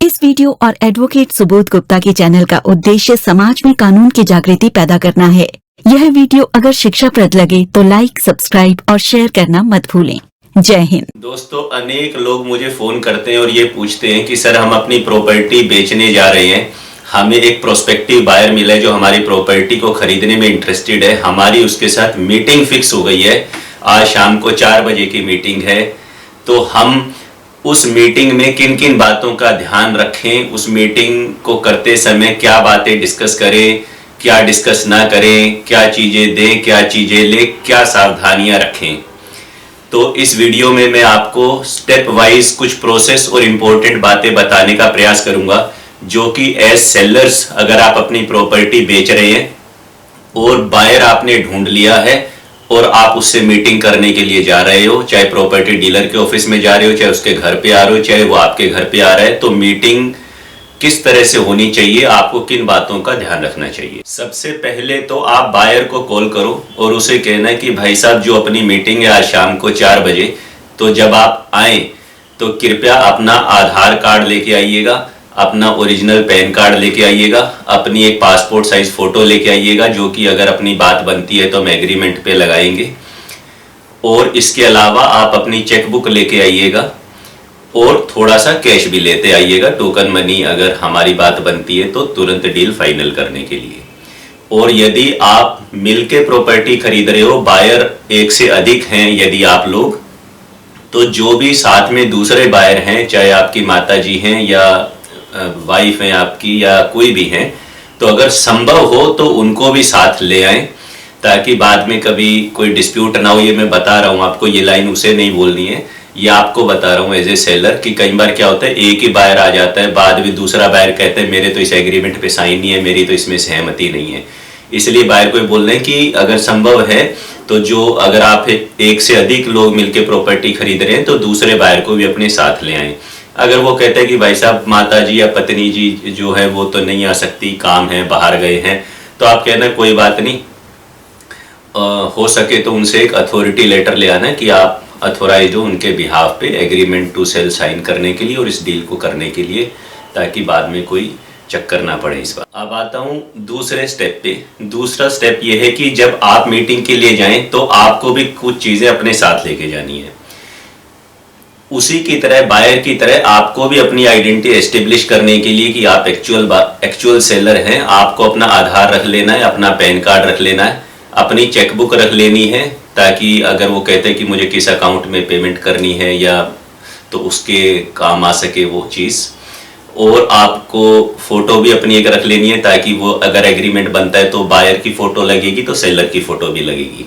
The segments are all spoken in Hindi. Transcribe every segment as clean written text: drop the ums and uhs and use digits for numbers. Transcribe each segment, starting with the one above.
इस वीडियो और एडवोकेट सुबोध गुप्ता के चैनल का उद्देश्य समाज में कानून की जागृति पैदा करना है। यह वीडियो अगर शिक्षाप्रद लगे तो लाइक, सब्सक्राइब और शेयर करना मत भूलें। जय हिंद। दोस्तों, अनेक लोग मुझे फोन करते हैं और ये पूछते हैं कि सर हम अपनी प्रॉपर्टी बेचने जा रहे हैं, हमें एक प्रोस्पेक्टिव बायर मिला है जो हमारी प्रॉपर्टी को खरीदने में इंटरेस्टेड है, हमारी उसके साथ मीटिंग फिक्स हो गई है, आज शाम को 4 बजे की मीटिंग है, तो हम उस मीटिंग में किन किन बातों का ध्यान रखें, उस मीटिंग को करते समय क्या बातें डिस्कस करें, क्या डिस्कस ना करें, क्या चीज़ें दें, क्या चीज़ें लें, क्या सावधानियां रखें। तो इस वीडियो में मैं आपको स्टेप वाइज कुछ प्रोसेस और इम्पोर्टेंट बातें बताने का प्रयास करूंगा, जो कि एज सेलर्स अगर आप अपनी प्रॉपर्टी बेच रहे हैं और बायर आपने ढूंढ लिया है और आप उससे मीटिंग करने के लिए जा रहे हो, चाहे प्रॉपर्टी डीलर के ऑफिस में जा रहे हो, चाहे उसके घर पे आ रहे हो, चाहे वो आपके घर पे आ रहा है, तो मीटिंग किस तरह से होनी चाहिए, आपको किन बातों का ध्यान रखना चाहिए। सबसे पहले तो आप बायर को कॉल करो और उसे कहना कि भाई साहब जो अपनी मीटिंग है आज शाम को 4 बजे, तो जब आप आए तो कृपया अपना आधार कार्ड लेके आइएगा, अपना ओरिजिनल पैन कार्ड लेके आइएगा, अपनी एक पासपोर्ट साइज फोटो लेके आइएगा, जो कि अगर अपनी बात बनती है तो हम एग्रीमेंट पे लगाएंगे, और इसके अलावा आप अपनी चेकबुक लेके आइएगा और थोड़ा सा कैश भी लेते आइएगा, टोकन मनी, अगर हमारी बात बनती है तो तुरंत डील फाइनल करने के लिए। और यदि आप मिलके प्रॉपर्टी खरीद रहे हो, बायर एक से अधिक हैं यदि आप लोग, तो जो भी साथ में दूसरे बायर हैं, चाहे आपकी माता जी हैं या वाइफ हैं आपकी या कोई भी हैं, तो अगर संभव हो तो उनको भी साथ ले आएं, ताकि बाद में कभी कोई डिस्प्यूट ना हो। ये मैं बता रहा हूँ आपको, ये लाइन उसे नहीं बोलनी है, ये आपको बता रहा हूँ एज ए सेलर कि कई बार क्या होता है, एक ही बायर आ जाता है, बाद में दूसरा बायर कहता है मेरे तो इस एग्रीमेंट पे साइन नहीं है, मेरी तो इसमें सहमति नहीं है। इसलिए बायर को बोल रहे हैं कि अगर संभव है तो जो अगर आप एक से अधिक लोग मिलकर प्रॉपर्टी खरीद रहे हैं तो दूसरे बायर को भी अपने साथ ले आएं। अगर वो कहते हैं कि भाई साहब माता जी या पत्नी जी जो है वो तो नहीं आ सकती, काम है, बाहर गए हैं, तो आप कहना कोई बात नहीं, हो सके तो उनसे एक अथॉरिटी लेटर ले आना कि आप अथोराइज हो उनके बिहाफ पे एग्रीमेंट टू सेल साइन करने के लिए और इस डील को करने के लिए, ताकि बाद में कोई चक्कर ना पड़े इस बात। अब आता हूँ दूसरे स्टेप पे। दूसरा स्टेप ये है कि जब आप मीटिंग के लिए जाएं तो आपको भी कुछ चीज़ें अपने साथ लेके जानी है। उसी की तरह, बायर की तरह, आपको भी अपनी आइडेंटिटी एस्टेब्लिश करने के लिए कि आप एक्चुअल सेलर हैं, आपको अपना आधार रख लेना है, अपना पैन कार्ड रख लेना है, अपनी चेकबुक रख लेनी है, ताकि अगर वो कहते हैं कि मुझे किस अकाउंट में पेमेंट करनी है या तो उसके काम आ सके वो चीज़। और आपको फ़ोटो भी अपनी एक रख लेनी है, ताकि वो अगर एग्रीमेंट बनता है तो बायर की फ़ोटो लगेगी तो सेलर की फ़ोटो भी लगेगी।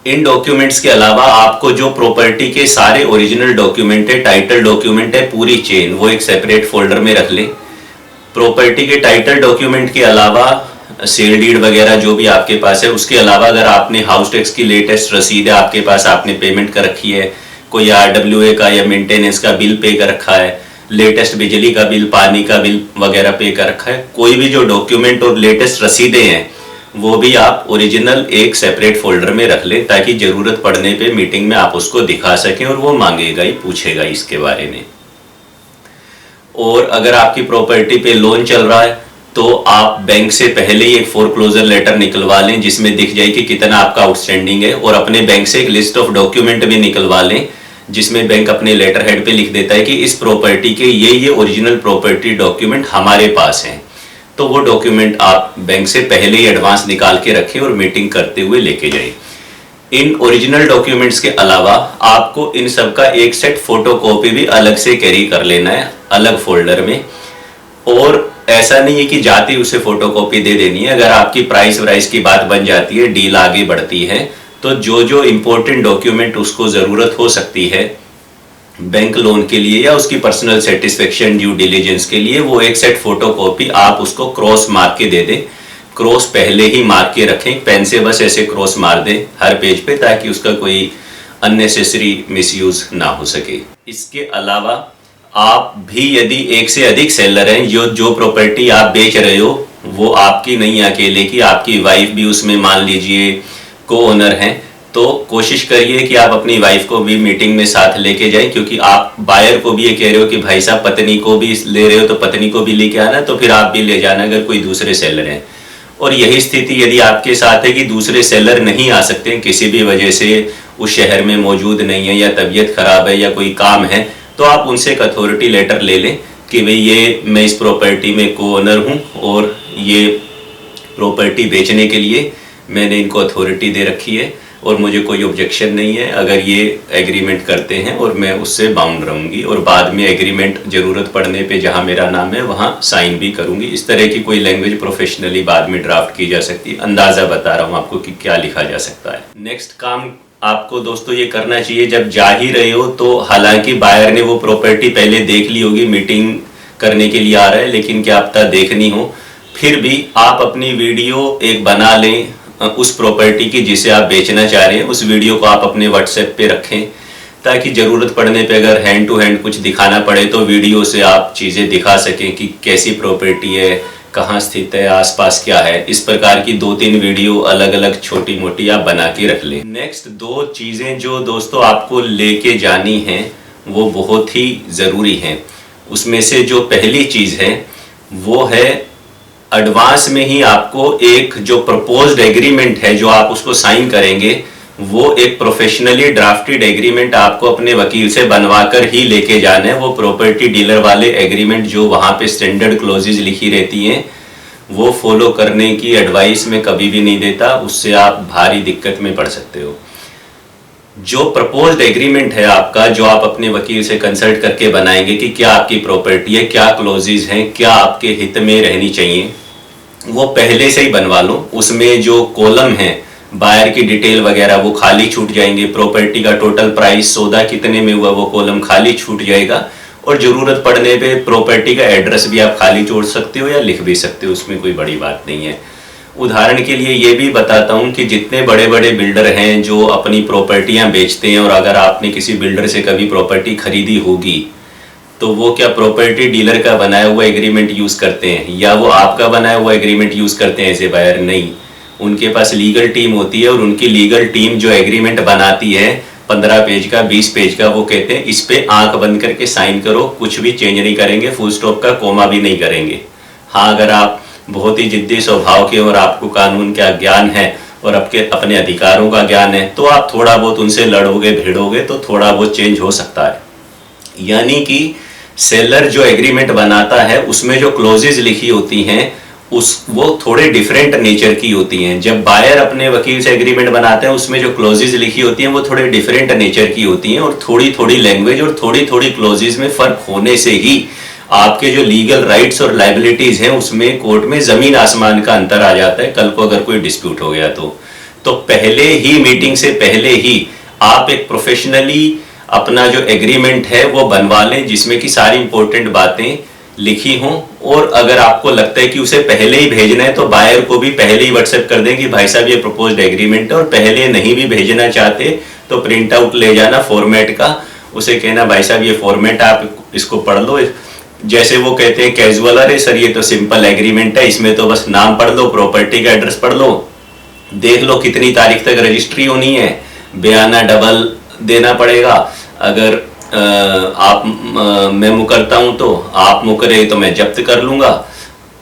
इन डॉक्यूमेंट्स के अलावा आपको जो प्रॉपर्टी के सारे ओरिजिनल डॉक्यूमेंट है, टाइटल डॉक्यूमेंट है, पूरी चेन, वो एक सेपरेट फोल्डर में रख लें। प्रॉपर्टी के टाइटल डॉक्यूमेंट के अलावा सेल डीड वगैरह जो भी आपके पास है, उसके अलावा अगर आपने हाउस टैक्स की लेटेस्ट रसीद है आपके पास, आपने पेमेंट कर रखी है, कोई RWA का या मेंटेनेंस का बिल पे कर रखा है, लेटेस्ट बिजली का बिल, पानी का बिल वगैरह पे कर रखा है, कोई भी जो डॉक्यूमेंट और लेटेस्ट रसीदें हैं वो भी आप ओरिजिनल एक सेपरेट फोल्डर में रख लें, ताकि ज़रूरत पड़ने पे मीटिंग में आप उसको दिखा सकें और वो मांगेगा ही, पूछेगा इसके बारे में। और अगर आपकी प्रॉपर्टी पे लोन चल रहा है तो आप बैंक से पहले ही एक फोरक्लोजर लेटर निकलवा लें, जिसमें दिख जाए कि कितना आपका आउटस्टैंडिंग है, और अपने बैंक से एक लिस्ट ऑफ डॉक्यूमेंट भी निकलवा लें, जिसमें बैंक अपने लेटर हेड पे लिख देता है कि इस प्रॉपर्टी के ये ओरिजिनल प्रॉपर्टी डॉक्यूमेंट हमारे पास हैं। तो वो डॉक्यूमेंट आप बैंक से पहले ही एडवांस निकाल के रखें और मीटिंग करते हुए लेके जाएं। इन ओरिजिनल डॉक्यूमेंट्स के अलावा आपको इन सब का एक सेट फोटोकॉपी भी अलग से कैरी कर लेना है, अलग फोल्डर में। और ऐसा नहीं है कि जाते ही उसे फोटोकॉपी दे देनी है। अगर आपकी प्राइस की बात बन जाती है, डील आगे बढ़ती है, तो जो जो इम्पोर्टेंट डॉक्यूमेंट उसको ज़रूरत हो सकती है बैंक लोन के लिए या उसकी पर्सनल सेटिस्फेक्शन, ड्यू डिलीजेंस के लिए, वो एक सेट फोटोकॉपी आप उसको क्रॉस मार के दे दें। क्रॉस पहले ही मार के रखें, पेन से बस ऐसे क्रॉस मार दें हर पेज पे, ताकि उसका कोई अननेसेसरी मिसयूज ना हो सके। इसके अलावा आप भी यदि एक से अधिक सेलर हैं, जो प्रॉपर्टी आप बेच रहे हो वो आपकी नहीं अकेले की, आपकी वाइफ भी उसमें मान लीजिए को ओनर हैं, तो कोशिश करिए कि आप अपनी वाइफ को भी मीटिंग में साथ लेके जाएं, क्योंकि आप बायर को भी ये कह रहे हो कि भाई साहब पत्नी को भी ले रहे हो तो पत्नी को भी लेके आना, तो फिर आप भी ले जाना अगर कोई दूसरे सेलर हैं। और यही स्थिति यदि आपके साथ है कि दूसरे सेलर नहीं आ सकते किसी भी वजह से, उस शहर में मौजूद नहीं है या तबीयत खराब है या कोई काम है, तो आप उनसे एक अथॉरिटी लेटर ले लें कि भाई ये मैं इस प्रॉपर्टी में को ओनर हूँ और ये प्रॉपर्टी बेचने के लिए मैंने इनको अथॉरिटी दे रखी है और मुझे कोई ऑब्जेक्शन नहीं है अगर ये एग्रीमेंट करते हैं, और मैं उससे बाउंड रहूँगी और बाद में एग्रीमेंट ज़रूरत पड़ने पे जहाँ मेरा नाम है वहाँ साइन भी करूँगी। इस तरह की कोई लैंग्वेज प्रोफेशनली बाद में ड्राफ्ट की जा सकती है। अंदाज़ा बता रहा हूँ आपको कि क्या लिखा जा सकता है। नेक्स्ट काम आपको दोस्तों ये करना चाहिए, जब जा ही रहे हो तो हालांकि बायर ने वो प्रॉपर्टी पहले देख ली होगी, मीटिंग करने के लिए आ रहा है, लेकिन क्या पता देखनी हो, फिर भी आप अपनी वीडियो एक बना लें उस प्रॉपर्टी की जिसे आप बेचना चाह रहे हैं। उस वीडियो को आप अपने व्हाट्सएप पे रखें ताकि ज़रूरत पड़ने पे अगर हैंड टू हैंड कुछ दिखाना पड़े तो वीडियो से आप चीज़ें दिखा सकें कि कैसी प्रॉपर्टी है, कहाँ स्थित है, आसपास क्या है। इस प्रकार की 2-3 वीडियो अलग अलग छोटी मोटी आप बना के रख लें। नेक्स्ट 2 चीज़ें जो दोस्तों आपको लेके जानी हैं वो बहुत ही ज़रूरी हैं। उसमें से जो पहली चीज़ है वो है एडवांस में ही आपको एक जो प्रपोज्ड एग्रीमेंट है जो आप उसको साइन करेंगे, वो एक प्रोफेशनली ड्राफ्टेड एग्रीमेंट आपको अपने वकील से बनवा कर ही लेके जाना है। वो प्रॉपर्टी डीलर वाले एग्रीमेंट जो वहाँ पे स्टैंडर्ड क्लॉजेज लिखी रहती हैं वो फॉलो करने की एडवाइस मैं कभी भी नहीं देता, उससे आप भारी दिक्कत में पड़ सकते हो। जो प्रपोज्ड एग्रीमेंट है आपका, जो आप अपने वकील से कंसल्ट करके बनाएंगे कि क्या आपकी प्रॉपर्टी है, क्या क्लॉजेज हैं, क्या आपके हित में रहनी चाहिए, वो पहले से ही बनवा लो। उसमें जो कॉलम है बायर की डिटेल वगैरह वो खाली छूट जाएंगे, प्रॉपर्टी का टोटल प्राइस, सौदा कितने में हुआ, वो कॉलम खाली छूट जाएगा, और ज़रूरत पड़ने पे प्रॉपर्टी का एड्रेस भी आप खाली छोड़ सकते हो या लिख भी सकते हो, उसमें कोई बड़ी बात नहीं है। उदाहरण के लिए ये भी बताता हूँ कि जितने बड़े बड़े बिल्डर हैं जो अपनी प्रॉपर्टियाँ बेचते हैं, और अगर आपने किसी बिल्डर से कभी प्रॉपर्टी खरीदी होगी तो वो क्या प्रॉपर्टी डीलर का बनाया हुआ एग्रीमेंट यूज़ करते हैं या वो आपका बनाया हुआ एग्रीमेंट यूज़ करते हैं एज ए बायर? नहीं, उनके पास लीगल टीम होती है और उनकी लीगल टीम जो एग्रीमेंट बनाती है 15 पेज का, 20 पेज का, वो कहते हैं इस पे आंख बंद करके साइन करो, कुछ भी चेंज नहीं करेंगे, फुल स्टॉप का कोमा भी नहीं करेंगे। हाँ, अगर आप बहुत ही जिद्दी स्वभाव के और आपको कानून का ज्ञान है और आपके अपने अधिकारों का ज्ञान है तो आप थोड़ा बहुत उनसे लड़ोगे भिड़ोगे तो थोड़ा बहुत चेंज हो सकता है। यानी कि सेलर जो एग्रीमेंट बनाता है उसमें जो क्लॉजेज लिखी होती हैं वो थोड़े डिफरेंट नेचर की होती हैं। जब बायर अपने वकील से एग्रीमेंट बनाते हैं उसमें जो क्लॉजेज लिखी होती हैं वो थोड़े डिफरेंट नेचर की होती हैं, और थोड़ी थोड़ी लैंग्वेज और थोड़ी थोड़ी क्लॉजेज में फर्क होने से ही आपके जो लीगल राइट्स और लाइबिलिटीज हैं उसमें कोर्ट में जमीन आसमान का अंतर आ जाता है कल को अगर कोई डिस्प्यूट हो गया तो पहले ही मीटिंग से पहले ही आप एक प्रोफेशनली अपना जो एग्रीमेंट है वो बनवा लें जिसमें कि सारी इंपॉर्टेंट बातें लिखी हों। और अगर आपको लगता है कि उसे पहले ही भेजना है तो बायर को भी पहले ही व्हाट्सएप कर दें कि भाई साहब ये प्रपोज्ड एग्रीमेंट है, और पहले नहीं भी भेजना चाहते तो प्रिंट आउट ले जाना फॉर्मेट का, उसे कहना भाई साहब ये फॉर्मेट आप इसको पढ़ लो। जैसे वो कहते हैं कैजुअल, अरे सर ये तो सिंपल एग्रीमेंट है, इसमें तो बस नाम पढ़ लो, प्रॉपर्टी का एड्रेस पढ़ लो, देख लो कितनी तारीख तक रजिस्ट्री होनी है, बयाना डबल देना पड़ेगा, अगर आप मैं मुकरता हूं तो आप मुकरे तो मैं जब्त कर लूंगा,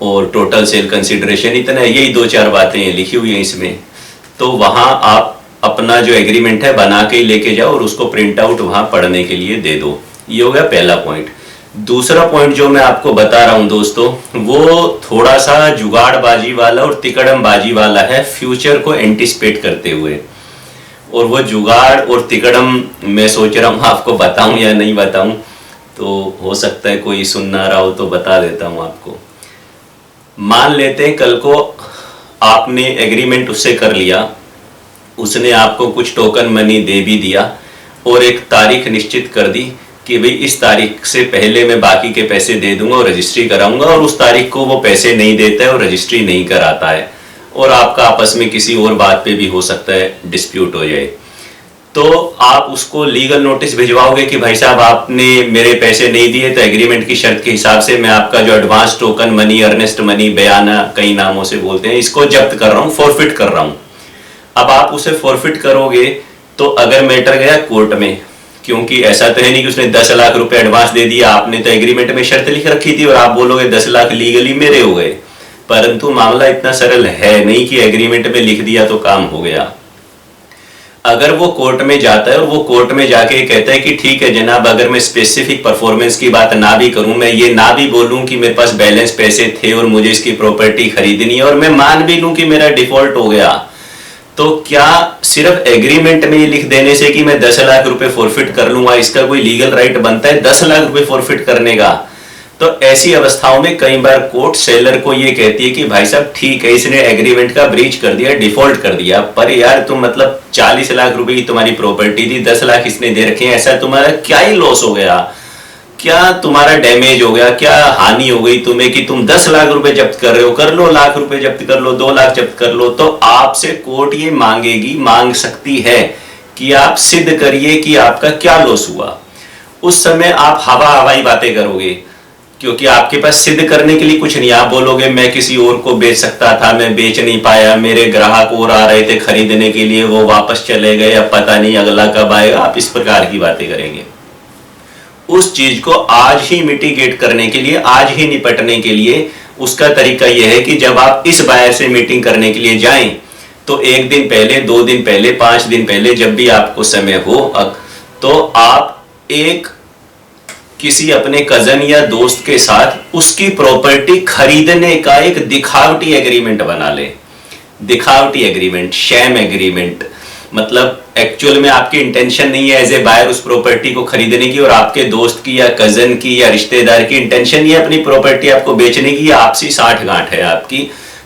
और टोटल सेल कंसिडरेशन इतना है। यही 2-4 बातें लिखी हुई हैं इसमें। तो वहां आप अपना जो एग्रीमेंट है बना के ही लेके जाओ और उसको प्रिंट आउट वहां पढ़ने के लिए दे दो। ये हो गया पहला पॉइंट। दूसरा पॉइंट जो मैं आपको बता रहा हूं दोस्तों वो थोड़ा सा जुगाड़बाजी वाला और तिकड़मबाजी वाला है, फ्यूचर को एंटिसिपेट करते हुए। और वो जुगाड़ और तिकड़म मैं सोच रहा हूँ आपको बताऊं या नहीं बताऊं, तो हो सकता है कोई सुन ना रहा हो तो बता देता हूं आपको। मान लेते हैं कल को आपने एग्रीमेंट उससे कर लिया, उसने आपको कुछ टोकन मनी दे भी दिया और एक तारीख निश्चित कर दी कि भाई इस तारीख से पहले मैं बाकी के पैसे दे दूंगा और रजिस्ट्री कराऊंगा, और उस तारीख को वो पैसे नहीं देता है और रजिस्ट्री नहीं कराता है, और आपका आपस में किसी और बात पे भी हो सकता है डिस्प्यूट हो जाए, तो आप उसको लीगल नोटिस भिजवाओगे कि भाई साहब आपने मेरे पैसे नहीं दिए तो एग्रीमेंट की शर्त के हिसाब से मैं आपका जो advance token money, earnest money, बयाना कई नामों से बोलते हैं, इसको जब्त कर रहा हूँ, फॉरफिट कर रहा हूँ। अब आप उसे फॉरफिट करोगे तो अगर मैटर गया कोर्ट में, क्योंकि ऐसा तो है नहीं कि उसने 10 लाख रुपए एडवांस दे दिया, आपने तो एग्रीमेंट में शर्त लिख रखी थी और आप बोलोगे 10 लाख लीगली मेरे हो गए, परंतु मामला इतना सरल है नहीं कि एग्रीमेंट में लिख दिया तो काम हो गया। अगर वो कोर्ट में जाता है और वो कोर्ट में जाके कहता है कि ठीक है जनाब, अगर मैं स्पेसिफिक परफॉर्मेंस की बात ना भी करूं, मैं ये ना भी बोलूं कि मेरे पास बैलेंस पैसे थे और मुझे इसकी प्रॉपर्टी खरीदनी है, और मैं मान भी लूं कि मेरा डिफॉल्ट हो गया, तो क्या सिर्फ एग्रीमेंट में ये लिख देने से कि मैं 10 लाख रुपए फॉरफिट कर लूंगा, इसका कोई लीगल राइट बनता है 10 लाख रुपए फॉरफिट करने का? तो ऐसी अवस्थाओं में कई बार कोर्ट सेलर को ये कहती है कि भाई साहब ठीक है, इसने एग्रीमेंट का ब्रीच कर दिया, डिफॉल्ट कर दिया, पर यार तुम मतलब 40 लाख रुपए की तुम्हारी प्रॉपर्टी थी, 10 लाख इसने दे रखे हैं, ऐसा तुम्हारा क्या ही लॉस हो गया, क्या तुम्हारा डैमेज हो गया, क्या हानि हो गई तुम्हें कि तुम 10 लाख रुपए जब्त कर रहे हो, कर लो लाख रुपए जब्त कर लो, 2 लाख जब्त कर लो। तो आपसे कोर्ट ये मांग सकती है कि आप सिद्ध करिए कि आपका क्या लॉस हुआ। उस समय आप हवाई बातें करोगे, क्योंकि आपके पास सिद्ध करने के लिए कुछ नहीं। आप बोलोगे मैं किसी और को बेच सकता था, मैं बेच नहीं पाया, मेरे ग्राहक और आ रहे थे खरीदने के लिए, वो वापस चले गए, अब पता नहीं अगला कब आएगा, आप इस प्रकार की बातें करेंगे। उस चीज को आज ही मिटिगेट करने के लिए, आज ही निपटने के लिए उसका तरीका यह है कि जब आप इस बायर से मीटिंग करने के लिए जाएं, तो 1 दिन पहले, 2 दिन पहले, 5 दिन पहले, जब भी आपको समय हो, तो आप एक किसी अपने कजन या दोस्त के साथ उसकी प्रॉपर्टी खरीदने का एक दिखावटी एग्रीमेंट बना ले। दिखावटी एग्रीमेंट, शैम एग्रीमेंट, मतलब एक्चुअल में आपकी इंटेंशन नहीं है एज ए बायर उस प्रॉपर्टी को खरीदने की, और आपके दोस्त की या कजन की या रिश्तेदार की इंटेंशन ये अपनी प्रॉपर्टी आपको बेचने की, आपसी साठ गांठ है आपकी,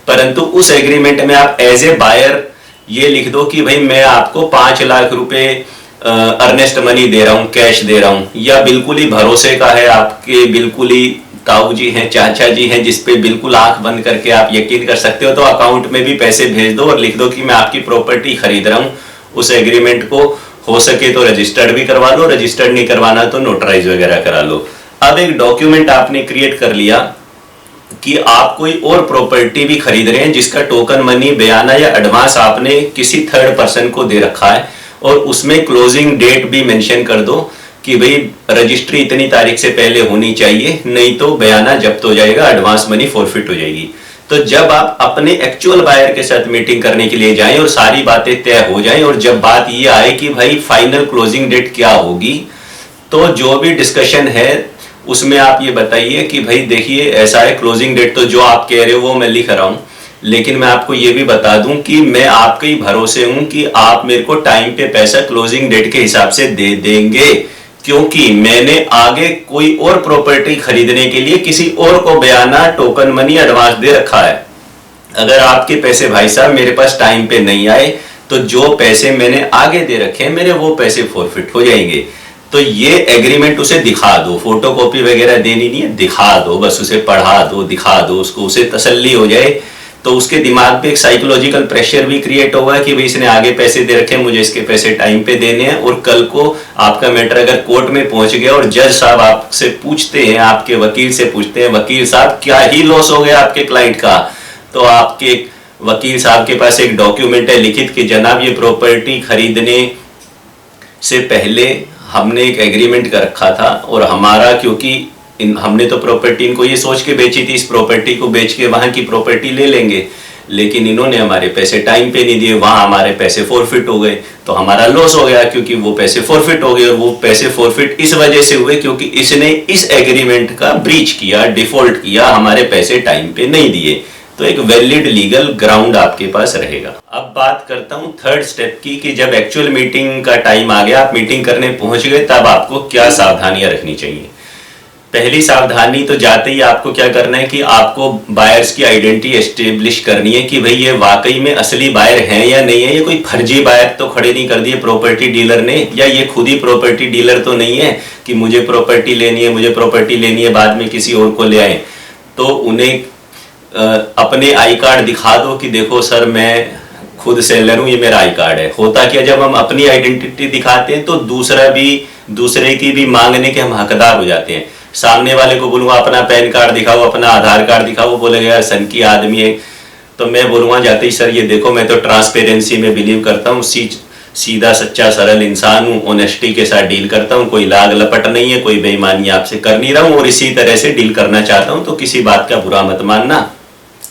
परंतु उस एग्रीमेंट में आप एज ए बायर ये लिख दो कि भाई मैं आपको 5 लाख रुपए अर्नेस्ट मनी दे रहा हूं, कैश दे रहा हूं, या बिल्कुल ही भरोसे का है, आपके बिल्कुल ही ताऊ जी हैं, चाचा जी हैं, जिसपे बिल्कुल आंख बंद करके आप यकीन कर सकते हो, तो अकाउंट में भी पैसे भेज दो और लिख दो कि मैं आपकी प्रॉपर्टी खरीद रहा हूं। उस एग्रीमेंट को हो सके तो रजिस्टर्ड भी करवा लो, रजिस्टर्ड नहीं करवाना तो नोटराइज वगैरह करा लो। अब एक डॉक्यूमेंट आपने क्रिएट कर लिया कि आप कोई और प्रॉपर्टी भी खरीद रहे हैं जिसका टोकन मनी, बयाना या एडवांस आपने किसी थर्ड पर्सन को दे रखा है, और उसमें क्लोजिंग डेट भी मेंशन कर दो कि भाई रजिस्ट्री इतनी तारीख से पहले होनी चाहिए, नहीं तो बयाना जब्त हो जाएगा, एडवांस मनी फॉरफिट हो जाएगी। तो जब आप अपने एक्चुअल बायर के साथ मीटिंग करने के लिए जाएं और सारी बातें तय हो जाएं, और जब बात ये आए कि भाई फाइनल क्लोजिंग डेट क्या होगी, तो जो भी डिस्कशन है उसमें आप ये बताइए कि भाई देखिए ऐसा है, क्लोजिंग डेट तो जो आप कह रहे हो वो मैं लिख रहा हूं, लेकिन मैं आपको ये भी बता दूं कि मैं आपके ही भरोसे हूं कि आप मेरे को टाइम पे पैसा क्लोजिंग डेट के हिसाब से दे देंगे, क्योंकि मैंने आगे कोई और प्रॉपर्टी खरीदने के लिए किसी और को बयाना, टोकन मनी, एडवांस दे रखा है। अगर आपके पैसे भाई साहब मेरे पास टाइम पे नहीं आए, तो जो पैसे मैंने आगे दे रखे हैं मेरे, वो पैसे फॉरफिट हो जाएंगे। तो ये एग्रीमेंट उसे दिखा दो, फोटोकॉपी वगैरह देनी नहीं है, दिखा दो, बस उसे पढ़ा दो, दिखा दो उसको, उसे तसल्ली हो जाए, तो उसके दिमाग पे एक साइकोलॉजिकल प्रेशर भी क्रिएट होगा कि भाई इसने आगे पैसे दे रखे हैं, मुझे इसके पैसे टाइम पे देने हैं। और कल को आपका मैटर अगर कोर्ट में पहुंच गया और जज साहब आपसे पूछते हैं, आपके वकील से पूछते हैं, वकील साहब क्या ही लॉस हो गया आपके क्लाइंट का, तो आपके वकील साहब के पास एक डॉक्यूमेंट है लिखित कि जनाब ये प्रॉपर्टी खरीदने से पहले हमने एक एग्रीमेंट कर रखा था, और हमारा क्योंकि हमने तो प्रॉपर्टी इनको ये सोच के बेची थी, इस प्रॉपर्टी को बेच के वहां की प्रॉपर्टी ले लेंगे, लेकिन इन्होंने हमारे पैसे टाइम पे नहीं दिए, वहां हमारे पैसे फॉरफिट हो गए, तो हमारा लॉस हो गया क्योंकि वो पैसे फॉरफिट हो गए। और वो पैसे फॉरफिट इस वजह से हुए क्योंकि इसने इस एग्रीमेंट का ब्रीच किया, डिफॉल्ट किया, हमारे पैसे टाइम पे नहीं दिए। तो एक वैलिड लीगल ग्राउंड आपके पास रहेगा। अब बात करता हूं थर्ड स्टेप की कि जब एक्चुअल मीटिंग का टाइम आ गया, आप मीटिंग करने पहुंच गए, तब आपको क्या सावधानियां रखनी चाहिए। पहली सावधानी तो जाते ही आपको क्या करना है कि आपको बायर्स की आइडेंटिटी एस्टेब्लिश करनी है कि भाई ये वाकई में असली बायर हैं या नहीं है, ये कोई फर्जी बायर तो खड़े नहीं कर दिए प्रॉपर्टी डीलर ने, या ये खुद ही प्रॉपर्टी डीलर तो नहीं है कि मुझे प्रॉपर्टी लेनी है, मुझे प्रॉपर्टी लेनी है, बाद में किसी और को ले आए। तो उन्हें अपने आई कार्ड दिखा दो कि देखो सर मैं खुद सेलर हूं, ये मेरा आई कार्ड है। होता क्या, जब हम अपनी आइडेंटिटी दिखाते हैं तो दूसरे की भी मांगने के हम हकदार हो जाते हैं। सामने वाले को बोलूंगा अपना पैन कार्ड दिखाओ, अपना आधार कार्ड दिखाओ, वो बोलेगा यार सन की आदमी है, तो मैं बोलूंगा जाते ही सर ये देखो मैं तो ट्रांसपेरेंसी में बिलीव करता हूँ, सीधा सच्चा सरल इंसान हूँ, ऑनेस्टी के साथ डील करता हूँ, कोई लाग लपट नहीं है, कोई बेईमानी आपसे कर नहीं रहा हूँ और इसी तरह से डील करना चाहता हूँ। तो किसी बात का बुरा मत मानना।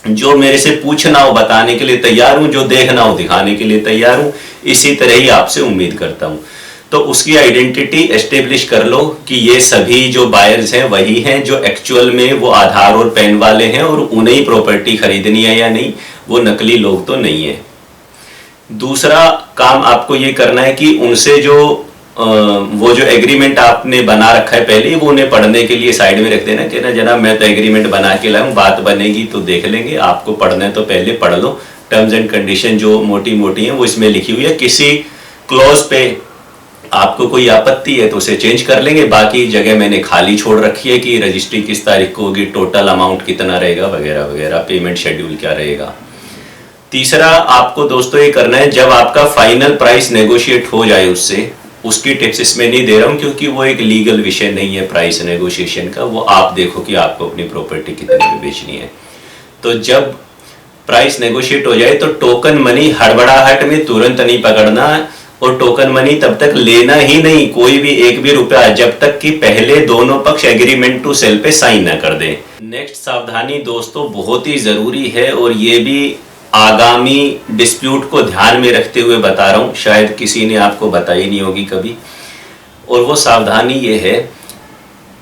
जो मेरे से पूछना हो बताने के लिए तैयार हूँ, जो देखना हो दिखाने के लिए तैयार हूँ, इसी तरह ही आपसे उम्मीद करता हूँ। तो उसकी आइडेंटिटी एस्टेब्लिश कर लो कि ये सभी जो बायर्स हैं वही हैं जो एक्चुअल में वो आधार और पैन वाले हैं और उन्हें ही प्रॉपर्टी खरीदनी है या नहीं, वो नकली लोग तो नहीं है। दूसरा काम आपको ये करना है कि उनसे जो वो जो एग्रीमेंट आपने बना रखा है पहले, वो उन्हें पढ़ने के लिए साइड में रख देना कि ना जनाब मैं तो एग्रीमेंट बना के लाऊं, बात बनेगी तो देख लेंगे, आपको पढ़ना है तो पहले पढ़ लो। टर्म्स एंड कंडीशन जो मोटी मोटी हैं वो इसमें लिखी हुई है। किसी क्लॉज पे आपको कोई आपत्ति है तो उसे चेंज कर लेंगे, बाकी जगह मैंने खाली छोड़ रखी है कि रजिस्ट्री किस तारीख को होगी, टोटल अमाउंट कितना रहेगा वगैरह वगैरह, पेमेंट शेड्यूल क्या रहेगा। तीसरा आपको दोस्तों ये करना है, जब आपका फाइनल प्राइस नेगोशिएट हो जाए उससे, उसकी टिप्स इसमें नहीं दे रहा हूं क्योंकि वो एक लीगल विषय नहीं है प्राइस नेगोशिएशन का, वो आप देखो कि आपको अपनी प्रॉपर्टी कितने में बेचनी है। तो जब प्राइस नेगोशिएट हो जाए तो टोकन मनी हड़बड़ाहट में तुरंत नहीं पकड़ना, और टोकन मनी तब तक लेना ही नहीं, कोई भी एक भी रुपया, जब तक कि पहले दोनों पक्ष एग्रीमेंट टू सेल पे साइन ना कर दें। नेक्स्ट सावधानी दोस्तों बहुत ही जरूरी है और ये भी आगामी डिस्प्यूट को ध्यान में रखते हुए बता रहा हूं, शायद किसी ने आपको बताई नहीं होगी कभी। और वो सावधानी ये है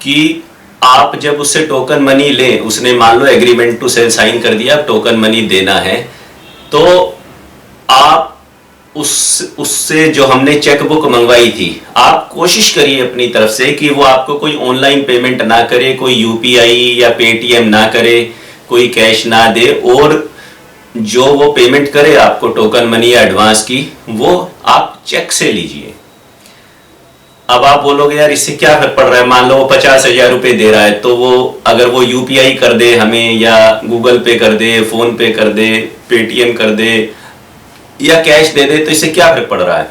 कि आप जब उससे टोकन मनी लें, उसने मान लो एग्रीमेंट टू सेल साइन कर दिया, टोकन मनी देना है, तो आप उससे जो हमने चेक बुक मंगवाई थी, आप कोशिश करिए अपनी तरफ से कि वो आपको कोई ऑनलाइन पेमेंट ना करे, कोई यूपीआई या पेटीएम ना करे, कोई कैश ना दे, और जो वो पेमेंट करे आपको टोकन मनी या एडवांस की, वो आप चेक से लीजिए। अब आप बोलोगे यार इससे क्या फर्क पड़ रहा है, मान लो वो 50,000 रुपए दे रहा है, तो वो अगर वो यूपीआई कर दे हमें, या गूगल पे कर दे, फोन पे कर दे, पेटीएम कर दे, या कैश दे दे, तो इससे क्या फर्क पड़ रहा है?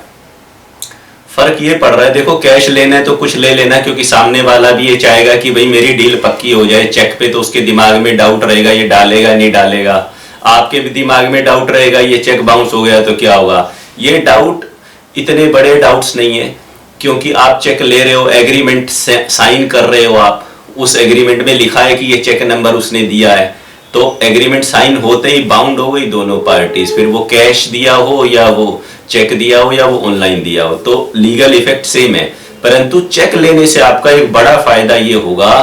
फर्क ये पड़ रहा है, देखो कैश लेना है तो कुछ ले लेना, क्योंकि सामने वाला भी ये चाहेगा कि भाई मेरी डील पक्की हो जाए। चेक पे तो उसके दिमाग में डाउट रहेगा, ये डालेगा नहीं डालेगा, आपके भी दिमाग में डाउट रहेगा ये चेक बाउंस हो गया तो क्या होगा। ये डाउट इतने बड़े डाउट्स नहीं है, क्योंकि आप चेक ले रहे हो, एग्रीमेंट साइन कर रहे हो, आप उस एग्रीमेंट में लिखा है कि ये चेक नंबर उसने दिया है, तो एग्रीमेंट साइन होते ही बाउंड हो गई दोनों पार्टीज, फिर वो कैश दिया हो या वो चेक दिया हो या वो ऑनलाइन दिया हो, तो लीगल इफेक्ट सेम है। परंतु चेक लेने से आपका एक बड़ा फायदा ये होगा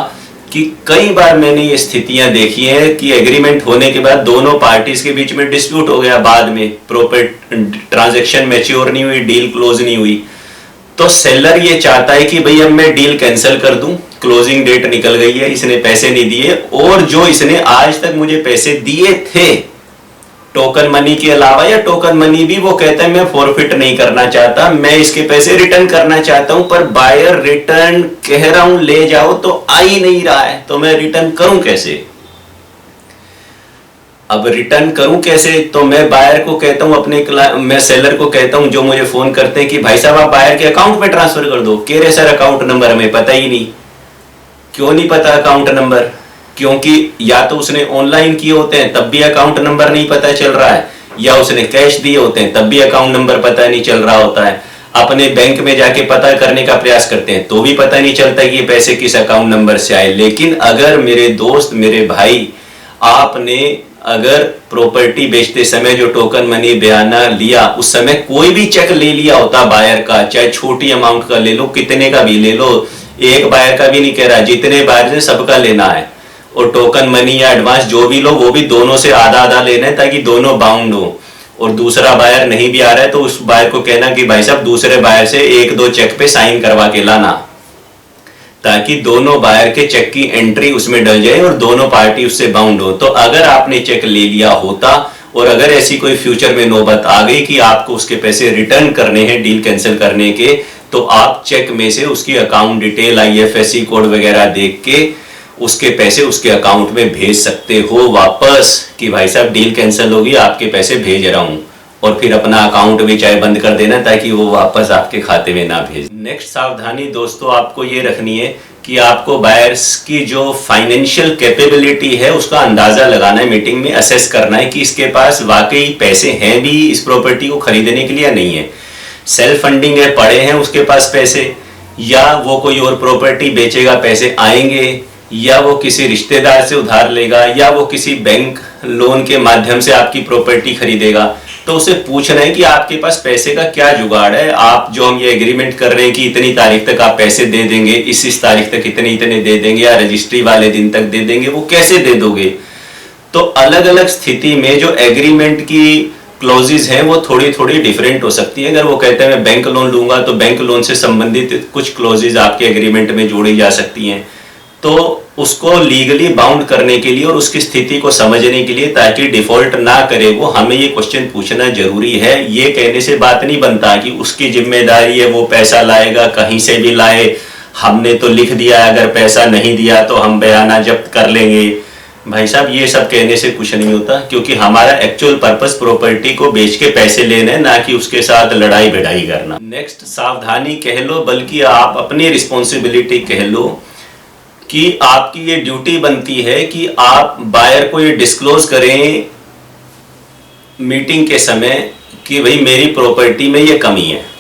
कि कई बार मैंने ये स्थितियां देखी हैं कि एग्रीमेंट होने के बाद दोनों पार्टीज के बीच में डिस्प्यूट हो गया, बाद में प्रॉपर्टी ट्रांजैक्शन मैच्योर नहीं हुई, डील क्लोज नहीं हुई, तो सेलर ये चाहता है कि भाई अब मैं डील कैंसिल कर दूं, क्लोजिंग डेट निकल गई है, इसने पैसे नहीं दिए, और जो इसने आज तक मुझे पैसे दिए थे टोकन मनी के अलावा, या टोकन मनी भी वो कहता है मैं फॉरफिट नहीं करना चाहता, मैं इसके पैसे रिटर्न करना चाहता हूं, पर बायर रिटर्न कह रहा हूं ले जाओ तो आ ही नहीं रहा है, तो मैं रिटर्न करूं कैसे? अब रिटर्न करूं कैसे? तो मैं बायर को कहता हूं, मैं सेलर को कहता हूं जो मुझे फोन करते हैं कि भाई साहब आप बायर के अकाउंट में ट्रांसफर कर दो। कह रहे सर अकाउंट नंबर हमें पता ही नहीं। क्यों नहीं पता अकाउंट नंबर? क्योंकि या तो उसने ऑनलाइन किए होते हैं तब भी अकाउंट नंबर नहीं पता चल रहा है, या उसने कैश दिए होते हैं तब भी अकाउंट नंबर पता नहीं चल रहा होता है। अपने बैंक में जाके पता करने का प्रयास करते हैं तो भी पता नहीं चलता कि ये पैसे किस अकाउंट नंबर से आए। लेकिन अगर मेरे दोस्त, मेरे भाई, आपने अगर प्रॉपर्टी बेचते समय जो टोकन मनी बयाना लिया, उस समय कोई भी चेक ले लिया होता बायर का, चाहे छोटी अमाउंट का ले लो, कितने का भी ले लो, एक बायर का भी नहीं कह रहा, जितने बायर से सबका लेना है, और टोकन मनी या एडवांस जो भी लो वो भी दोनों से आधा आधा लेना है ताकि दोनों बाउंड हो। और दूसरा बायर नहीं भी आ रहा है तो उस बायर को कहना कि भाई साहब दूसरे बायर से एक दो चेक पे साइन करवा के लाना, ताकि दोनों बायर के चेक की एंट्री उसमें डल जाए और दोनों पार्टी उससे बाउंड हो। तो अगर आपने चेक ले लिया होता और अगर ऐसी कोई फ्यूचर में नौबत आ गई कि आपको उसके पैसे रिटर्न करने हैं डील कैंसिल करने के, तो आप चेक में से उसकी अकाउंट डिटेल, IFSC कोड वगैरह देख के उसके पैसे उसके अकाउंट में भेज सकते हो वापस, कि भाई साहब डील कैंसिल होगी, आपके पैसे भेज रहा हूं, और फिर अपना अकाउंट भी चाहे बंद कर देना ताकि वो वापस आपके खाते में ना भेज। नेक्स्ट सावधानी दोस्तों आपको ये रखनी है कि आपको बायर्स की जो फाइनेंशियल कैपेबिलिटी है उसका अंदाजा लगाना है, मीटिंग में असेस करना है कि इसके पास वाकई पैसे हैं भी इस प्रॉपर्टी को खरीदने के लिए या नहीं है। सेल्फ फंडिंग है, पड़े हैं उसके पास पैसे, या वो कोई और प्रॉपर्टी बेचेगा, पैसे आएंगे, या वो किसी रिश्तेदार से उधार लेगा, या वो किसी बैंक लोन के माध्यम से आपकी प्रॉपर्टी खरीदेगा। तो उसे पूछना है कि आपके पास पैसे का क्या जुगाड़ है। आप जो हम ये एग्रीमेंट कर रहे हैं कि इतनी तारीख तक आप पैसे दे देंगे, इस तारीख तक इतने दे देंगे, या रजिस्ट्री वाले दिन तक दे देंगे, वो कैसे दे दोगे। तो अलग अलग स्थिति में जो एग्रीमेंट की क्लोजेस हैं वो थोड़ी थोड़ी डिफरेंट हो सकती है। अगर वो कहते हैं मैं बैंक लोन लूंगा तो बैंक लोन से संबंधित कुछ क्लोजेस आपके एग्रीमेंट में जोड़ी जा सकती हैं। तो उसको लीगली बाउंड करने के लिए और उसकी स्थिति को समझने के लिए, ताकि डिफॉल्ट ना करे वो, हमें ये क्वेश्चन पूछना जरूरी है। ये कहने से बात नहीं बनता कि उसकी जिम्मेदारी है, वो पैसा लाएगा कहीं से भी लाए, हमने तो लिख दिया अगर पैसा नहीं दिया तो हम बयाना जब्त कर लेंगे। भाई साहब ये सब कहने से कुछ नहीं होता, क्योंकि हमारा एक्चुअल पर्पस प्रॉपर्टी को बेच के पैसे लेना है, ना कि उसके साथ लड़ाई भिड़ाई करना। नेक्स्ट, सावधानी कह लो, बल्कि आप अपनी रिस्पॉन्सिबिलिटी कह लो कि आपकी ये ड्यूटी बनती है कि आप बायर को ये डिस्क्लोज करें मीटिंग के समय कि भाई मेरी प्रॉपर्टी में ये कमी है।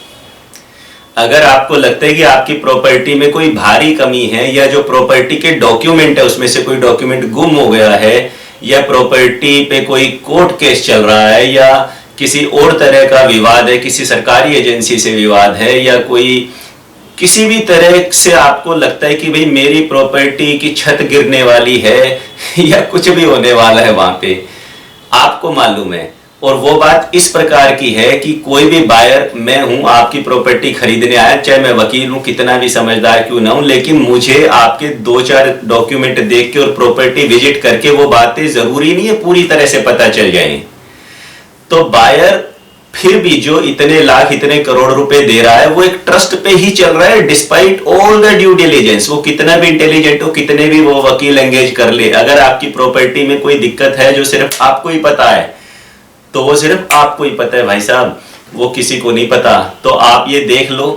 अगर आपको लगता है कि आपकी प्रॉपर्टी में कोई भारी कमी है, या जो प्रॉपर्टी के डॉक्यूमेंट है उसमें से कोई डॉक्यूमेंट गुम हो गया है, या प्रॉपर्टी पे कोई कोर्ट केस चल रहा है, या किसी और तरह का विवाद है, किसी सरकारी एजेंसी से विवाद है, या कोई किसी भी तरह से आपको लगता है कि भाई मेरी प्रॉपर्टी की छत गिरने वाली है या कुछ भी होने वाला है वहां पे, आपको मालूम है, और वो बात इस प्रकार की है कि कोई भी बायर, मैं हूं आपकी प्रॉपर्टी खरीदने आया, चाहे मैं वकील हूं, कितना भी समझदार क्यों ना हूं, लेकिन मुझे आपके 2-4 डॉक्यूमेंट देख के और प्रॉपर्टी विजिट करके वो बातें जरूरी नहीं है पूरी तरह से पता चल जाए। तो बायर फिर भी जो इतने लाख इतने करोड़ रुपए दे रहा है वो एक ट्रस्ट पे ही चल रहा है, despite all the due diligence. वो कितना भी इंटेलिजेंट हो, कितने भी वो वकील एंगेज कर ले, अगर आपकी प्रॉपर्टी में कोई दिक्कत है जो सिर्फ आपको ही पता है, तो वो सिर्फ आपको ही पता है भाई साहब, वो किसी को नहीं पता। तो आप ये देख लो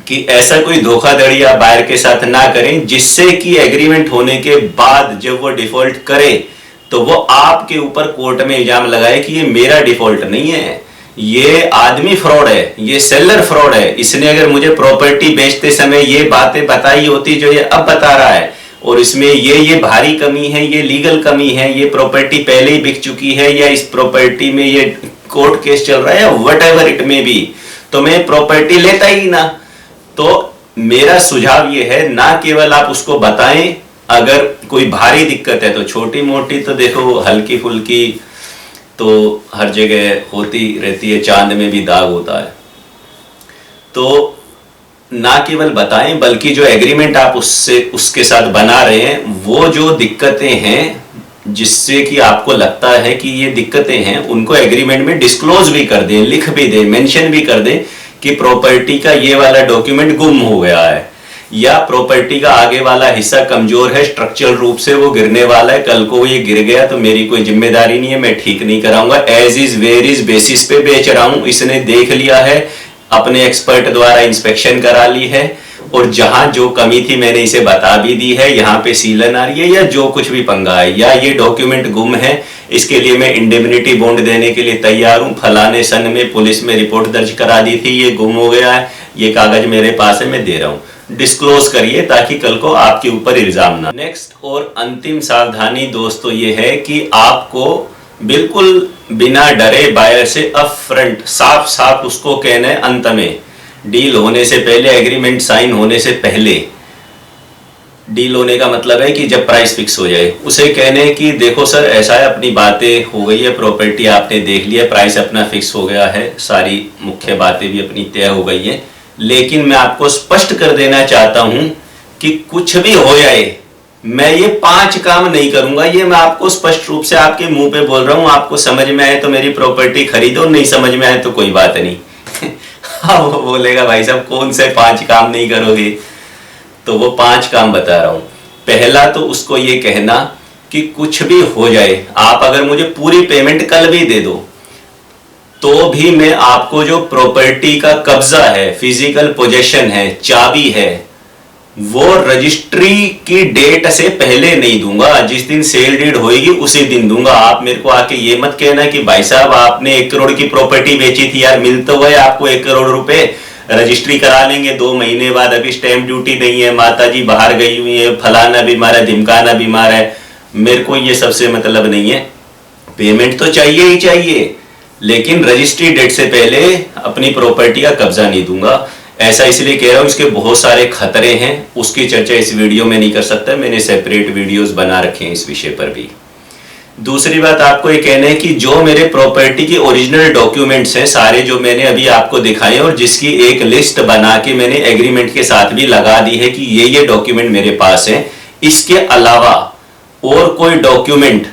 कि ऐसा कोई धोखाधड़ी आप बायर के साथ ना करें, जिससे कि एग्रीमेंट होने के बाद जब वो डिफॉल्ट करे तो वो आपके ऊपर कोर्ट में इल्जाम लगाए कि ये मेरा डिफॉल्ट नहीं है, ये आदमी फ्रॉड है, ये सेलर फ्रॉड है, इसने अगर मुझे प्रॉपर्टी बेचते समय ये बातें बताई होती जो ये अब बता रहा है, और इसमें ये भारी कमी है, ये लीगल कमी है, ये प्रॉपर्टी पहले ही बिक चुकी है, या इस प्रॉपर्टी में ये कोर्ट केस चल रहा है, या व्हाटएवर इट मे बी, तो मैं प्रॉपर्टी लेता ही ना। तो मेरा सुझाव ये है, ना केवल आप उसको बताएं, अगर कोई भारी दिक्कत है तो छोटी मोटी तो देखो, हल्की फुल्की तो हर जगह होती रहती है, चांद में भी दाग होता है। तो ना केवल बताएं, बल्कि जो एग्रीमेंट आप उसके साथ बना रहे हैं, वो जो दिक्कतें हैं जिससे कि आपको लगता है कि ये दिक्कतें हैं, उनको एग्रीमेंट में डिस्क्लोज भी कर दें, लिख भी दें, मेंशन भी कर दें कि प्रॉपर्टी का ये वाला डॉक्यूमेंट गुम हो गया है, या प्रॉपर्टी का आगे वाला हिस्सा कमजोर है, स्ट्रक्चरल रूप से वो गिरने वाला है, कल को ये गिर गया तो मेरी कोई जिम्मेदारी नहीं है, मैं ठीक नहीं कराऊंगा, as is where is basis पे बेच रहा हूं, इसने देख लिया है, अपने एक्सपर्ट द्वारा इंस्पेक्शन करा ली है, और जहां जो कमी थी मैंने इसे बता भी दी है, यहाँ पे सीलन आ रही है, या जो कुछ भी पंगा है, या ये डॉक्यूमेंट गुम है, इसके लिए मैं इंडेमनिटी बॉन्ड देने के लिए तैयार हूं, फलाने सन में पुलिस में रिपोर्ट दर्ज करा दी थी, ये गुम हो गया है, ये कागज मेरे पास है, मैं दे रहा हूं। डिस्क्लोज करिए ताकि कल को आपके ऊपर इल्जाम ना। नेक्स्ट और अंतिम सावधानी दोस्तों ये है कि आपको बिल्कुल बिना डरे बायर से अपफ्रंट साफ साफ उसको कहना है, अंत में डील होने से पहले, एग्रीमेंट साइन होने से पहले, डील होने का मतलब है कि जब प्राइस फिक्स हो जाए, उसे कहने कि देखो सर ऐसा है, अपनी बातें हो गई है, प्रॉपर्टी आपने देख लिया, प्राइस अपना फिक्स हो गया है, सारी मुख्य बातें भी अपनी तय हो गई है, लेकिन मैं आपको स्पष्ट कर देना चाहता हूं कि कुछ भी हो जाए मैं ये 5 काम नहीं करूंगा। ये मैं आपको स्पष्ट रूप से आपके मुंह पे बोल रहा हूं, आपको समझ में आए तो मेरी प्रॉपर्टी खरीदो, नहीं समझ में आए तो कोई बात नहीं। हाँ, वो बोलेगा भाई साहब कौन से 5 काम नहीं करोगे, तो वो 5 काम बता रहा हूं। पहला तो उसको ये कहना कि कुछ भी हो जाए, आप अगर मुझे पूरी पेमेंट कल भी दे दो तो भी मैं आपको जो प्रॉपर्टी का कब्जा है, फिजिकल पोजेशन है, चाबी है, वो रजिस्ट्री की डेट से पहले नहीं दूंगा, जिस दिन सेल डीड होगी उसी दिन दूंगा। आप मेरे को आके ये मत कहना कि भाई साहब आपने 1 करोड़ की प्रॉपर्टी बेची थी यार, मिल तो गए आपको 1 करोड़ रुपए, रजिस्ट्री करा लेंगे 2 महीने बाद, अभी स्टैंप ड्यूटी नहीं है, माता जी बाहर गई हुई है, फलाना बीमार है, ढिमकाना बीमार है। मेरे को ये सबसे मतलब नहीं है, पेमेंट तो चाहिए ही चाहिए, लेकिन रजिस्ट्री डेट से पहले अपनी प्रॉपर्टी का कब्जा नहीं दूंगा। ऐसा इसलिए कह रहा हूं, इसके बहुत सारे खतरे हैं, उसकी चर्चा इस वीडियो में नहीं कर सकता, मैंने सेपरेट वीडियोस बना रखे हैं इस विषय पर भी। दूसरी बात आपको ये कहना है कि जो मेरे प्रॉपर्टी के ओरिजिनल डॉक्यूमेंट्स हैं सारे, जो मैंने अभी आपको दिखाए और जिसकी एक लिस्ट बना के मैंने एग्रीमेंट के साथ भी लगा दी है कि ये डॉक्यूमेंट मेरे पास है, इसके अलावा और कोई डॉक्यूमेंट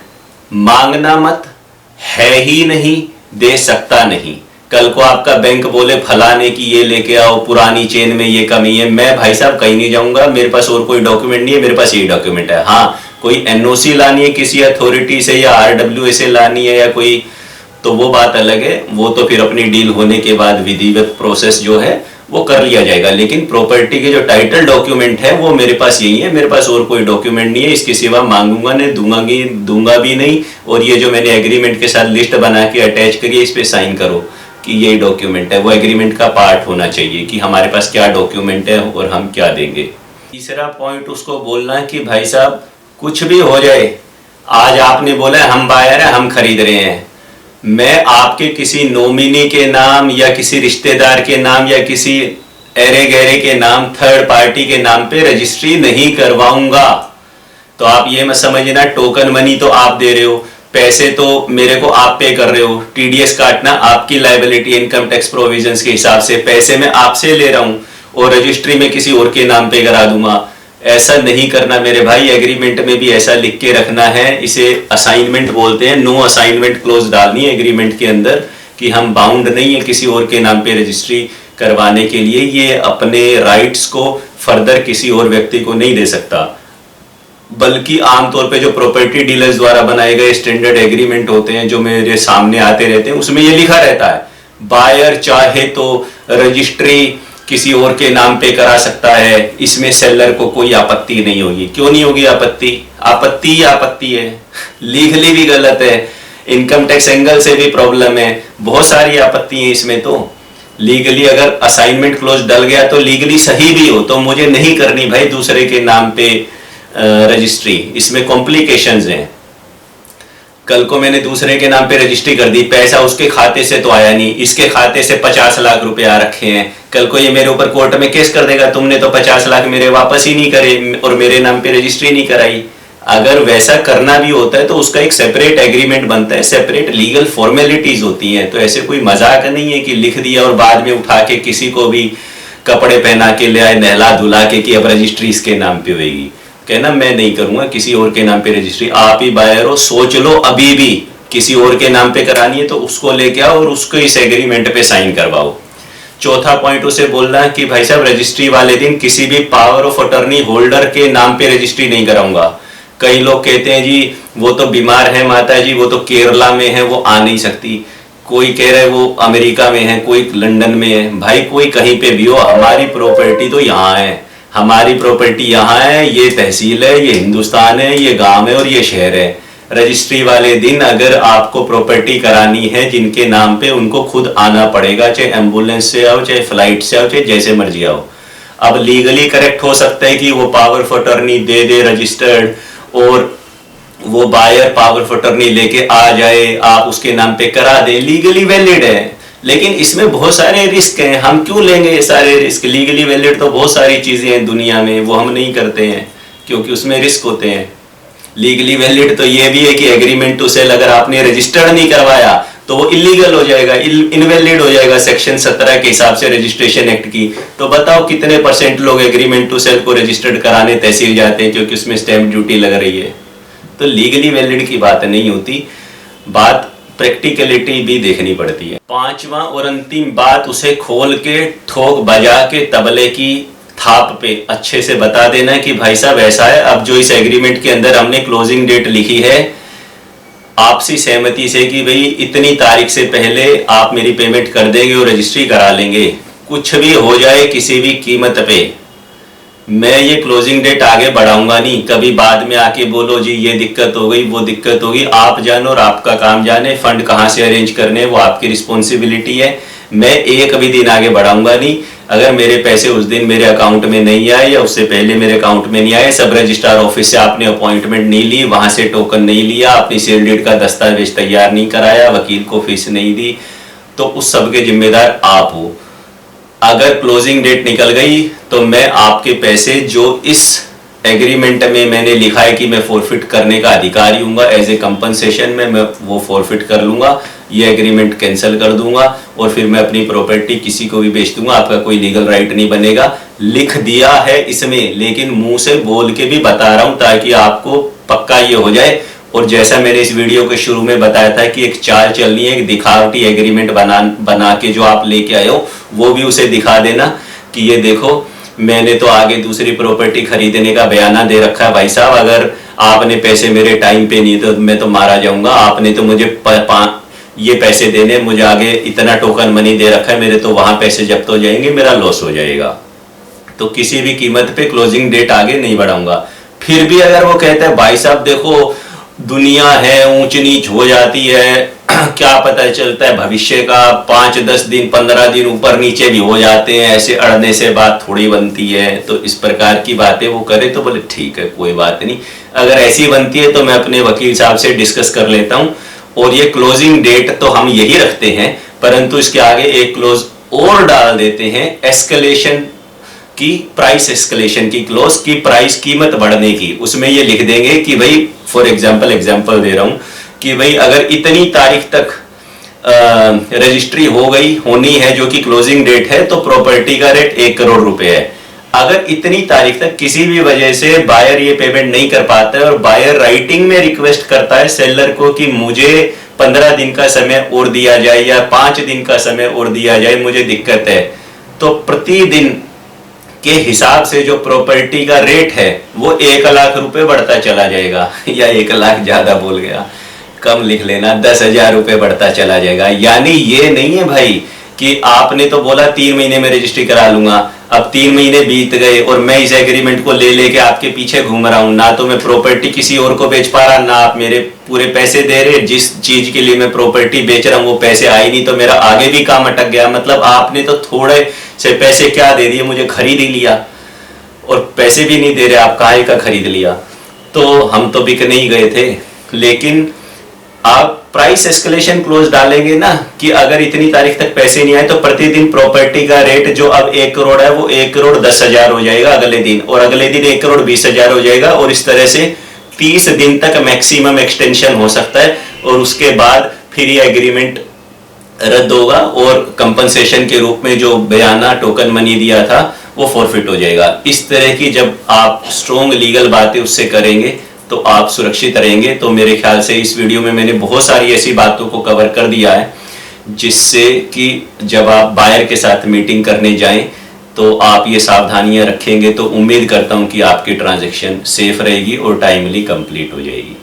मांगना मत, है ही नहीं, दे सकता नहीं। कल को आपका बैंक बोले फलाने की ये लेके आओ, पुरानी चेन में ये कमी है, मैं भाई साहब कहीं नहीं जाऊंगा, मेरे पास और कोई डॉक्यूमेंट नहीं है, मेरे पास यही डॉक्यूमेंट है। हाँ, कोई एनओसी लानी है किसी अथॉरिटी से या आरडब्ल्यू से लानी है या कोई, तो वो बात अलग है, वो तो फिर अपनी डील होने के बाद विधिवत प्रोसेस जो है वो कर लिया जाएगा। लेकिन प्रॉपर्टी के जो टाइटल डॉक्यूमेंट है वो मेरे पास यही है, मेरे पास और कोई डॉक्यूमेंट नहीं है, इसके सिवा मांगूंगा नहीं, दूंगा भी नहीं। और ये जो मैंने एग्रीमेंट के साथ लिस्ट बना के अटैच करी है, इस पे साइन करो कि ये डॉक्यूमेंट है, वो एग्रीमेंट का पार्ट होना चाहिए कि हमारे पास क्या डॉक्यूमेंट है और हम क्या देंगे। तीसरा पॉइंट उसको बोलना है कि भाई साहब कुछ भी हो जाए, आज आपने बोला है हम बायर हैं, हम खरीद रहे हैं, मैं आपके किसी नॉमिनी के नाम या किसी रिश्तेदार के नाम या किसी एरे गहरे के नाम, थर्ड पार्टी के नाम पे रजिस्ट्री नहीं करवाऊंगा। तो आप ये मत समझना टोकन मनी तो आप दे रहे हो, पैसे तो मेरे को आप पे कर रहे हो, टीडीएस काटना आपकी लायबिलिटी इनकम टैक्स प्रोविजंस के हिसाब से, पैसे मैं आपसे ले रहा हूं और रजिस्ट्री में किसी और के नाम पे करा दूंगा। ऐसा नहीं करना मेरे भाई, एग्रीमेंट में भी ऐसा लिख के रखना है, इसे असाइनमेंट बोलते हैं, नो असाइनमेंट क्लोज डालनी है एग्रीमेंट के अंदर कि हम बाउंड नहीं है किसी और के नाम पे रजिस्ट्री करवाने के लिए, ये अपने राइट्स को फर्दर किसी और व्यक्ति को नहीं दे सकता। बल्कि आमतौर पे जो प्रॉपर्टी डीलर्स द्वारा बनाए गए स्टैंडर्ड एग्रीमेंट होते हैं जो मेरे सामने आते रहते हैं, उसमें ये लिखा रहता है बायर चाहे तो रजिस्ट्री किसी और के नाम पे करा सकता है, इसमें सेलर को कोई आपत्ति नहीं होगी। क्यों नहीं होगी आपत्ति? आपत्ति ही आपत्ति है, लीगली भी गलत है, इनकम टैक्स एंगल से भी प्रॉब्लम है, बहुत सारी आपत्ति है इसमें। तो लीगली अगर असाइनमेंट क्लोज डल गया तो लीगली सही भी हो तो मुझे नहीं करनी भाई दूसरे के नाम पे रजिस्ट्री, इसमें कॉम्प्लिकेशंस हैं। कल को मैंने दूसरे के नाम पे रजिस्ट्री कर दी, पैसा उसके खाते से तो आया नहीं, इसके खाते से 50 लाख रुपए आ रखे हैं, कल को ये मेरे ऊपर कोर्ट में केस कर देगा, तुमने तो 50 लाख मेरे वापस ही नहीं करे और मेरे नाम पे रजिस्ट्री नहीं कराई। अगर वैसा करना भी होता है तो उसका एक सेपरेट एग्रीमेंट बनता है, सेपरेट लीगल फॉर्मेलिटीज होती हैं। तो ऐसे कोई मजाक नहीं है कि लिख दिया और बाद में उठा के किसी को भी कपड़े पहना के ले आए, नहला धुला के कि अब रजिस्ट्री इसके नाम पे होगी। कहना मैं नहीं करूंगा किसी और के नाम पे रजिस्ट्री, आप ही बायर हो, सोच लो अभी भी किसी और के नाम पे करानी है तो उसको लेके आओ और उसको इस एग्रीमेंट पे साइन करवाओ। चौथा पॉइंट उसे बोलना है कि भाई साहब रजिस्ट्री वाले दिन किसी भी पावर ऑफ अटॉर्नी होल्डर के नाम पे रजिस्ट्री नहीं कराऊंगा। कई लोग कहते हैं जी वो तो बीमार है माता जी, वो तो केरला में है, वो आ नहीं सकती, कोई कह रहा है वो अमेरिका में है, कोई लंदन में है। भाई कोई कहीं पे भी हो, हमारी प्रॉपर्टी तो यहाँ है, हमारी प्रॉपर्टी यहाँ है, ये तहसील है, ये हिंदुस्तान है, ये गांव है और ये शहर है। रजिस्ट्री वाले दिन अगर आपको प्रॉपर्टी करानी है जिनके नाम पे, उनको खुद आना पड़ेगा, चाहे एम्बुलेंस से आओ, चाहे फ्लाइट से आओ, चाहे जैसे मर्जी आओ। अब लीगली करेक्ट हो सकता है कि वो power of attorney they they registered और वो बायर पावर ऑफ अटॉर्नी लेके आ जाए, आप उसके नाम पे करा दे, लीगली वैलिड है। लेकिन इसमें बहुत सारे रिस्क हैं, हम क्यों लेंगे ये सारे रिस्क? लीगली वैलिड तो बहुत सारी चीजें हैं दुनिया में, वो हम नहीं करते हैं क्योंकि उसमें रिस्क होते हैं। लीगली वैलिड तो ये भी है कि एग्रीमेंट टू सेल अगर आपने रजिस्टर्ड नहीं करवाया तो वो इलीगल हो जाएगा, इनवैलिड हो जाएगा सेक्शन 17 के हिसाब से रजिस्ट्रेशन एक्ट की। तो बताओ कितने % लोग एग्रीमेंट टू सेल को रजिस्टर्ड कराने तहसील जाते हैं क्योंकि उसमें स्टैंप ड्यूटी लग रही है। तो लीगली वैलिड की बात नहीं होती, बात प्रैक्टिकलिटी भी देखनी पड़ती है। पांचवा और अंतिम बात, उसे खोल के ठोक बजा के तबले की थाप पे अच्छे से बता देना कि भाई साहब ऐसा है, अब जो इस एग्रीमेंट के अंदर हमने क्लोजिंग डेट लिखी है आपसी सहमति से कि भाई इतनी तारीख से पहले आप मेरी पेमेंट कर देंगे और रजिस्ट्री करा लेंगे, कुछ भी हो जाए किसी भी कीमत पे मैं ये क्लोजिंग डेट आगे बढ़ाऊंगा नहीं। कभी बाद में आके बोलो जी ये दिक्कत हो गई, वो दिक्कत होगी, आप जानो और आपका काम जाने। फंड कहाँ से अरेंज करने वो आपकी रिस्पॉन्सिबिलिटी है। मैं एक भी दिन आगे बढ़ाऊंगा नहीं। अगर मेरे पैसे उस दिन मेरे अकाउंट में नहीं आए या उससे पहले मेरे अकाउंट में नहीं आए, सब रजिस्ट्रार ऑफिस से आपने अपॉइंटमेंट नहीं ली, वहां से टोकन नहीं लिया, अपनी सेल डेट का दस्तावेज तैयार नहीं कराया, वकील को फीस नहीं दी, तो उस सब के जिम्मेदार आप हो। अगर क्लोजिंग डेट निकल गई तो मैं आपके पैसे जो इस एग्रीमेंट में मैंने लिखा है कि मैं फॉरफिट करने का अधिकारी हूँ, एज ए कंपनसेशन में मैं वो फॉरफिट कर लूंगा, ये एग्रीमेंट कैंसिल कर दूंगा और फिर मैं अपनी प्रॉपर्टी किसी को भी बेच दूंगा। आपका कोई लीगल राइट नहीं बनेगा। लिख दिया है इसमें, लेकिन मुंह से बोल के भी बता रहा हूं ताकि आपको पक्का ये हो जाए। और जैसा मैंने इस वीडियो के शुरू में बताया था कि एक चाल चलनी है, एक दिखावटी एग्रीमेंट बना के जो आप लेके आए हो वो भी उसे दिखा देना कि ये देखो मैंने तो आगे दूसरी प्रॉपर्टी खरीदने का बयाना दे रखा है। भाई साहब अगर आपने पैसे मेरे टाइम पे नहीं तो मैं तो मारा जाऊंगा। आपने तो मुझे ये पैसे देने, मुझे आगे इतना टोकन मनी दे रखा है, मेरे तो वहां पैसे जब्त हो जाएंगे, मेरा लॉस हो जाएगा। तो किसी भी कीमत पे क्लोजिंग डेट आगे नहीं बढ़ाऊंगा। फिर भी अगर वो कहते हैं भाई साहब देखो दुनिया है, ऊंच नीच हो जाती है, क्या पता चलता है भविष्य का, 5-10 दिन 15 दिन ऊपर नीचे भी हो जाते हैं, ऐसे अड़ने से बात थोड़ी बनती है। तो इस प्रकार की बातें वो करे तो बोले ठीक है कोई बात नहीं। अगर ऐसी बनती है तो मैं अपने वकील साहब से डिस्कस कर लेता हूँ। और ये क्लोजिंग डेट तो हम यही रखते हैं, परंतु इसके आगे एक क्लोज और डाल देते हैं, एस्केलेशन की, प्राइस एस्केलेशन की क्लोज की, प्राइस कीमत बढ़ने की। उसमें ये लिख देंगे कि भाई फॉर एग्जांपल दे रहा हूं कि भाई अगर इतनी तारीख तक रजिस्ट्री होनी है जो कि क्लोजिंग डेट है, तो प्रॉपर्टी का रेट 1 करोड़ रुपए है। अगर इतनी तारीख तक किसी भी वजह से बायर ये पेमेंट नहीं कर पाता है और बायर राइटिंग में रिक्वेस्ट करता है सेलर को कि मुझे 15 दिन का समय और दिया जाए या 5 दिन का समय और दिया जाए, मुझे दिक्कत है, तो प्रतिदिन के हिसाब से जो प्रॉपर्टी का रेट है वो 1 लाख रुपए बढ़ता चला जाएगा। या 1 लाख ज्यादा बोल गया, कम लिख लेना, 10,000 रुपए बढ़ता चला जाएगा। यानी ये नहीं है भाई कि आपने तो बोला 3 महीने में रजिस्ट्री करा लूंगा, अब 3 महीने बीत गए और मैं इस एग्रीमेंट को ले लेके आपके पीछे घूम रहा हूं, ना तो मैं प्रॉपर्टी किसी और को बेच पा रहा, ना आप मेरे पूरे पैसे दे रहे, जिस चीज के लिए मैं प्रॉपर्टी बेच रहा हूं वो पैसे आए नहीं, तो मेरा आगे भी काम अटक गया। मतलब आपने तो थोड़े से पैसे क्या दे दिए, मुझे खरीद ही लिया और पैसे भी नहीं दे रहे, आप काहे का खरीद लिया। तो हम तो बिकने ही गए थे। लेकिन आप प्राइस एस्केलेशन क्लोज डालेंगे ना कि अगर इतनी तारीख तक पैसे नहीं आए तो प्रतिदिन प्रॉपर्टी का रेट जो अब 1 करोड़ है वो 1,10,000 हो जाएगा अगले दिन, और अगले दिन 1,20,000 हो जाएगा, और इस तरह से 30 दिन तक मैक्सिमम एक्सटेंशन हो सकता है। और उसके बाद फिर ये एग्रीमेंट रद्द होगा और कंपनसेशन के रूप में जो बयाना टोकन मनी दिया था वो फॉरफिट हो जाएगा। इस तरह की जब आप स्ट्रॉन्ग लीगल बातें उससे करेंगे तो आप सुरक्षित रहेंगे। तो मेरे ख्याल से इस वीडियो में मैंने बहुत सारी ऐसी बातों को कवर कर दिया है जिससे कि जब आप बायर के साथ मीटिंग करने जाएं तो आप ये सावधानियां रखेंगे तो उम्मीद करता हूं कि आपकी ट्रांजैक्शन सेफ रहेगी और टाइमली कंप्लीट हो जाएगी।